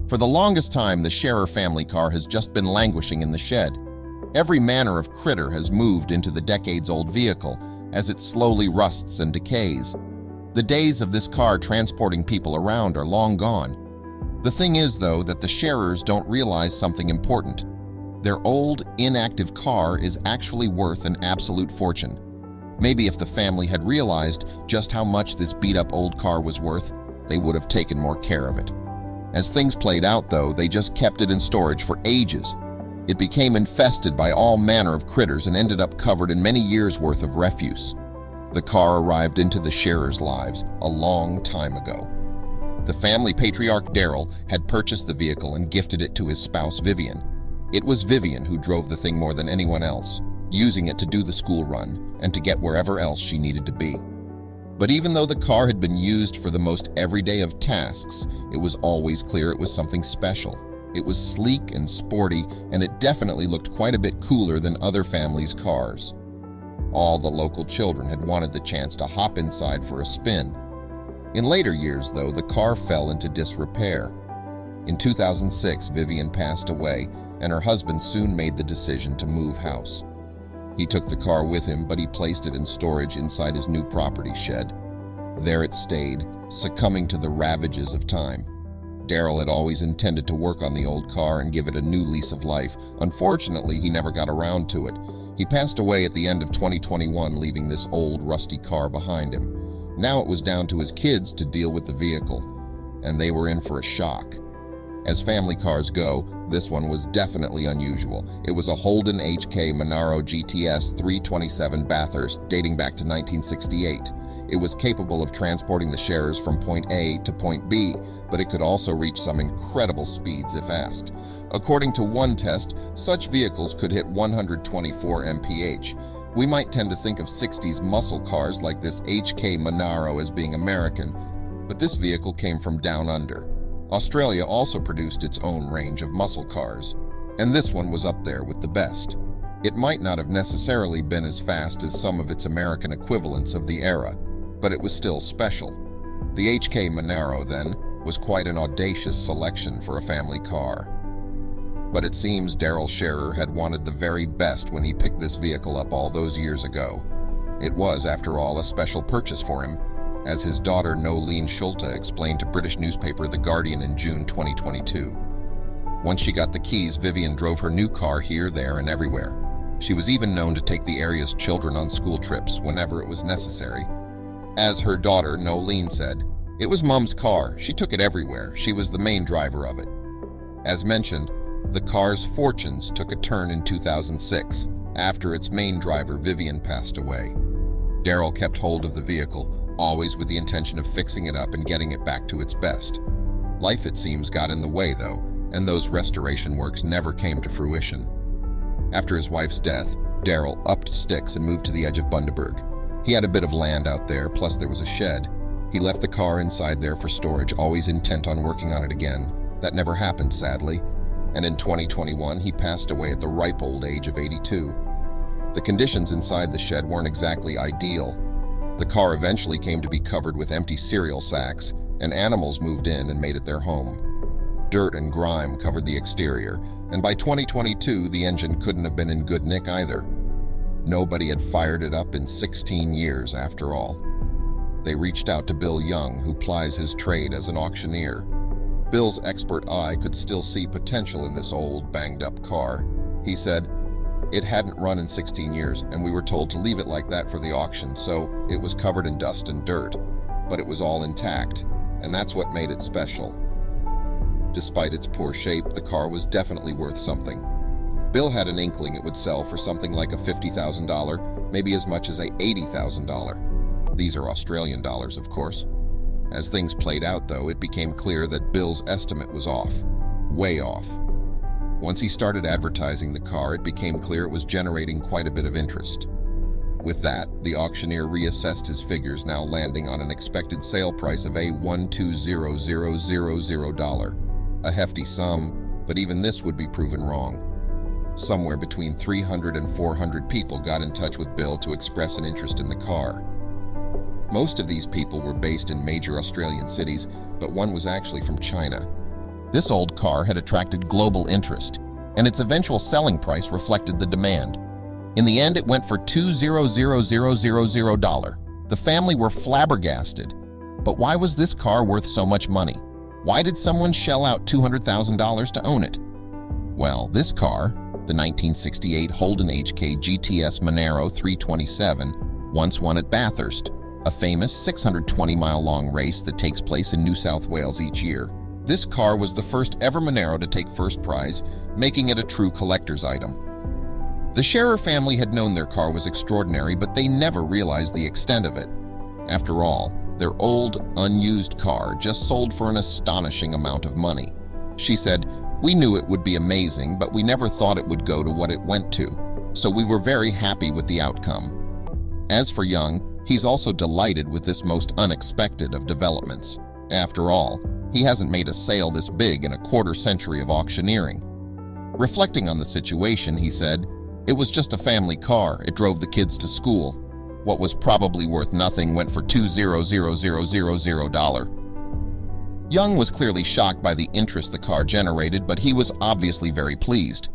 For the longest time, the Scherer family car has just been languishing in the shed. Every manner of critter has moved into the decades-old vehicle as it slowly rusts and decays. The days of this car transporting people around are long gone. The thing is, though, that the Scherers don't realize something important. Their old, inactive car is actually worth an absolute fortune. Maybe if the family had realized just how much this beat-up old car was worth, they would have taken more care of it. As things played out, though, they just kept it in storage for ages. It became infested by all manner of critters and ended up covered in many years' worth of refuse. The car arrived into the Scherers' lives a long time ago. The family patriarch Daryl had purchased the vehicle and gifted it to his spouse Vivian. It was Vivian who drove the thing more than anyone else, using it to do the school run and to get wherever else she needed to be. But even though the car had been used for the most everyday of tasks, it was always clear it was something special. It was sleek and sporty, and it definitely looked quite a bit cooler than other families' cars. All the local children had wanted the chance to hop inside for a spin. In later years, though, the car fell into disrepair. In 2006, Vivian passed away, and her husband soon made the decision to move house. He took the car with him, but he placed it in storage inside his new property shed. There it stayed, succumbing to the ravages of time. Daryl had always intended to work on the old car and give it a new lease of life. Unfortunately, he never got around to it. He passed away at the end of 2021, leaving this old, rusty car behind him. Now it was down to his kids to deal with the vehicle, and they were in for a shock. As family cars go, this one was definitely unusual. It was a Holden HK Monaro GTS 327 Bathurst dating back to 1968. It was capable of transporting the Scherers from point A to point B, but it could also reach some incredible speeds if asked. According to one test, such vehicles could hit 124 mph. We might tend to think of 60s muscle cars like this HK Monaro as being American, but this vehicle came from down under. Australia also produced its own range of muscle cars, and this one was up there with the best. It might not have necessarily been as fast as some of its American equivalents of the era, but it was still special. The HK Monaro, then, was quite an audacious selection for a family car. But it seems Daryl Scherer had wanted the very best when he picked this vehicle up all those years ago. It was, after all, a special purchase for him, as his daughter Nolene Schulte explained to British newspaper The Guardian in June 2022. Once she got the keys, Vivian drove her new car here, there, and everywhere. She was even known to take the area's children on school trips whenever it was necessary. As her daughter Nolene said, "It was Mom's car. She took it everywhere. She was the main driver of it." As mentioned, the car's fortunes took a turn in 2006 after its main driver Vivian passed away. Daryl kept hold of the vehicle, always with the intention of fixing it up and getting it back to its best. Life, it seems, got in the way, though, and those restoration works never came to fruition. After his wife's death, Daryl upped sticks and moved to the edge of Bundaberg. He had a bit of land out there, plus there was a shed. He left the car inside there for storage, always intent on working on it again. That never happened, sadly, and in 2021 he passed away at the ripe old age of 82. The conditions inside the shed weren't exactly ideal. The car eventually came to be covered with empty cereal sacks, and animals moved in and made it their home. Dirt and grime covered the exterior, and by 2022 the engine couldn't have been in good nick either. Nobody had fired it up in 16 years after all. They reached out to Bill Young, who plies his trade as an auctioneer. Bill's expert eye could still see potential in this old, banged-up car. He said, "It hadn't run in 16 years, and we were told to leave it like that for the auction, so it was covered in dust and dirt. But it was all intact, and that's what made it special." Despite its poor shape, the car was definitely worth something. Bill had an inkling it would sell for something like a $50,000, maybe as much as a $80,000. These are Australian dollars, of course. As things played out, though, it became clear that Bill's estimate was off. Way off. Once he started advertising the car, it became clear it was generating quite a bit of interest. With that, the auctioneer reassessed his figures, now landing on an expected sale price of $120,000. A hefty sum, but even this would be proven wrong. Somewhere between 300 and 400 people got in touch with Bill to express an interest in the car. Most of these people were based in major Australian cities, but one was actually from China. This old car had attracted global interest, and its eventual selling price reflected the demand. In the end, it went for $200,000. The family were flabbergasted. But why was this car worth so much money? Why did someone shell out $200,000 to own it? Well, this car, the 1968 Holden HK GTS Monaro 327, once won at Bathurst, a famous 620-mile-long race that takes place in New South Wales each year. This car was the first ever Monaro to take first prize, making it a true collector's item. The Scherer family had known their car was extraordinary, but they never realized the extent of it. After all, their old, unused car just sold for an astonishing amount of money. She said, "We knew it would be amazing, but we never thought it would go to what it went to, so we were very happy with the outcome." As for Young, he's also delighted with this most unexpected of developments. After all, he hasn't made a sale this big in a quarter-century of auctioneering. Reflecting on the situation, he said, "It was just a family car. It drove the kids to school. What was probably worth nothing went for $200,000. Young was clearly shocked by the interest the car generated, but he was obviously very pleased.